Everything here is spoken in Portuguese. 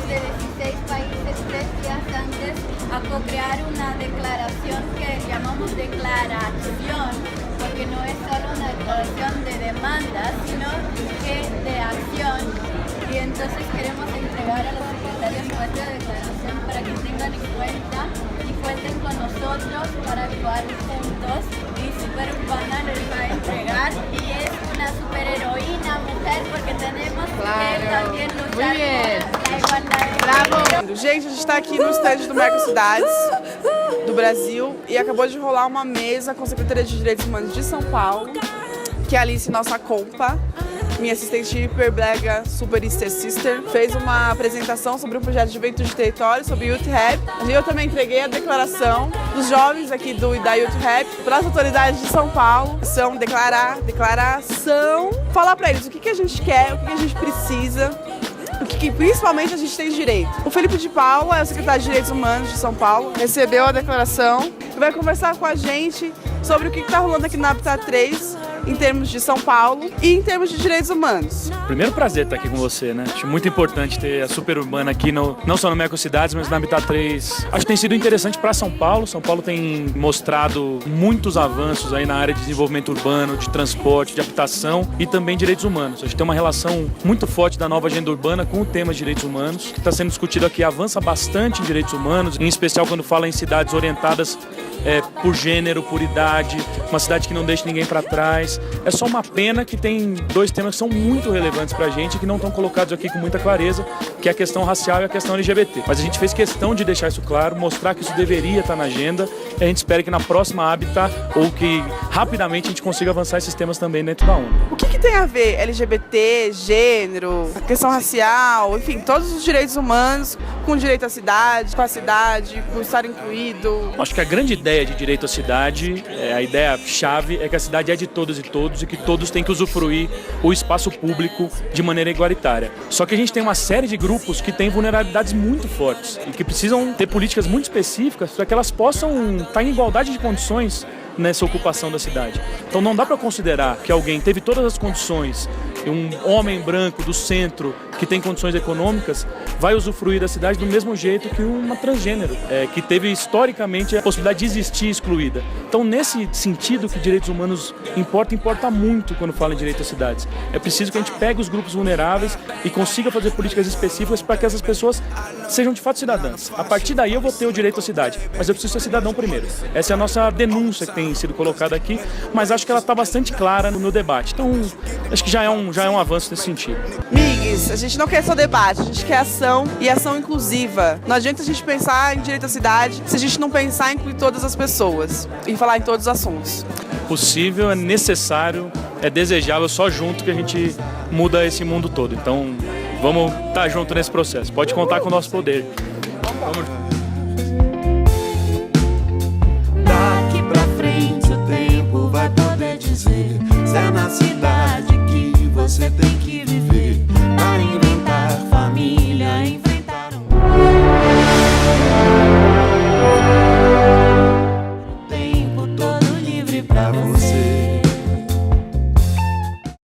de 16 países 3 días antes a co-crear una declaración que llamamos declaración, porque no es solo una declaración de demanda, sino que de acción. Y entonces queremos entregar a los secretarios nuestra declaración para que tengan en cuenta y cuenten con nosotros para actuar juntos. Y Superurbana les va a entregar y es una superheroína mujer porque tenemos que también luchar por la igualdad de Bravo! Gente, a gente está aqui no stand do Mercocidades do Brasil e acabou de rolar uma mesa com a Secretaria de Direitos Humanos de São Paulo, que é a Alice, nossa compa, minha assistente hiperbrega Super Easter Sister, fez uma apresentação sobre um projeto de juventude de território, sobre Youth Rap. E eu também entreguei a declaração dos jovens aqui da Youth Rap para as autoridades de São Paulo. São declaração, falar para eles o que a gente quer, o que a gente precisa, o que principalmente a gente tem direito. O Felipe de Paula é o secretário de Direitos Humanos de São Paulo, recebeu a declaração e vai conversar com a gente sobre o que está rolando aqui na Habitat 3, em termos de São Paulo e em termos de direitos humanos. Primeiro prazer estar aqui com você, né? Acho muito importante ter a Superurbana aqui, não só no Mercocidades, mas na Habitat 3. Acho que tem sido interessante para São Paulo. São Paulo tem mostrado muitos avanços aí na área de desenvolvimento urbano, de transporte, de habitação e também direitos humanos. Acho que tem uma relação muito forte da nova agenda urbana com o tema de direitos humanos, que está sendo discutido aqui, avança bastante em direitos humanos, em especial quando fala em cidades orientadas por gênero, por idade, uma cidade que não deixa ninguém para trás. É só uma pena que tem dois temas que são muito relevantes pra gente e que não estão colocados aqui com muita clareza, que é a questão racial e a questão LGBT. Mas a gente fez questão de deixar isso claro, mostrar que isso deveria estar na agenda e a gente espera que na próxima Habitat ou que rapidamente a gente consiga avançar esses temas também dentro da ONU. O que tem a ver LGBT, gênero, a questão racial, enfim, todos os direitos humanos com o direito à cidade, com a cidade, com estar incluído? Acho que a grande ideia de direito à cidade, a ideia-chave é que a cidade é de todas e todos e que todos têm que usufruir o espaço público de maneira igualitária. Só que a gente tem uma série de grupos que têm vulnerabilidades muito fortes e que precisam ter políticas muito específicas para que elas possam estar em igualdade de condições nessa ocupação da cidade. Então não dá para considerar que alguém teve todas as condições, um homem branco do centro que tem condições econômicas vai usufruir da cidade do mesmo jeito que uma transgênero, que teve historicamente a possibilidade de existir excluída. Então nesse sentido que direitos humanos importa muito quando fala em direito às cidades. É preciso que a gente pegue os grupos vulneráveis e consiga fazer políticas específicas para que essas pessoas sejam de fato cidadãs. A partir daí eu vou ter o direito à cidade, mas eu preciso ser cidadão primeiro. Essa é a nossa denúncia que tem sido colocada aqui, mas acho que ela está bastante clara no debate. Então acho que já é um avanço nesse sentido. Migs, a gente não quer só debate, a gente quer ação e ação inclusiva. Não adianta a gente pensar em direito à cidade se a gente não pensar em incluir todas as pessoas e falar em todos os assuntos. Possível, é necessário, é desejável, só junto que a gente muda esse mundo todo. Então vamos estar junto nesse processo. Pode contar com o nosso poder. Vamos. Daqui pra frente o tempo vai poder dizer se é na cidade que você tem que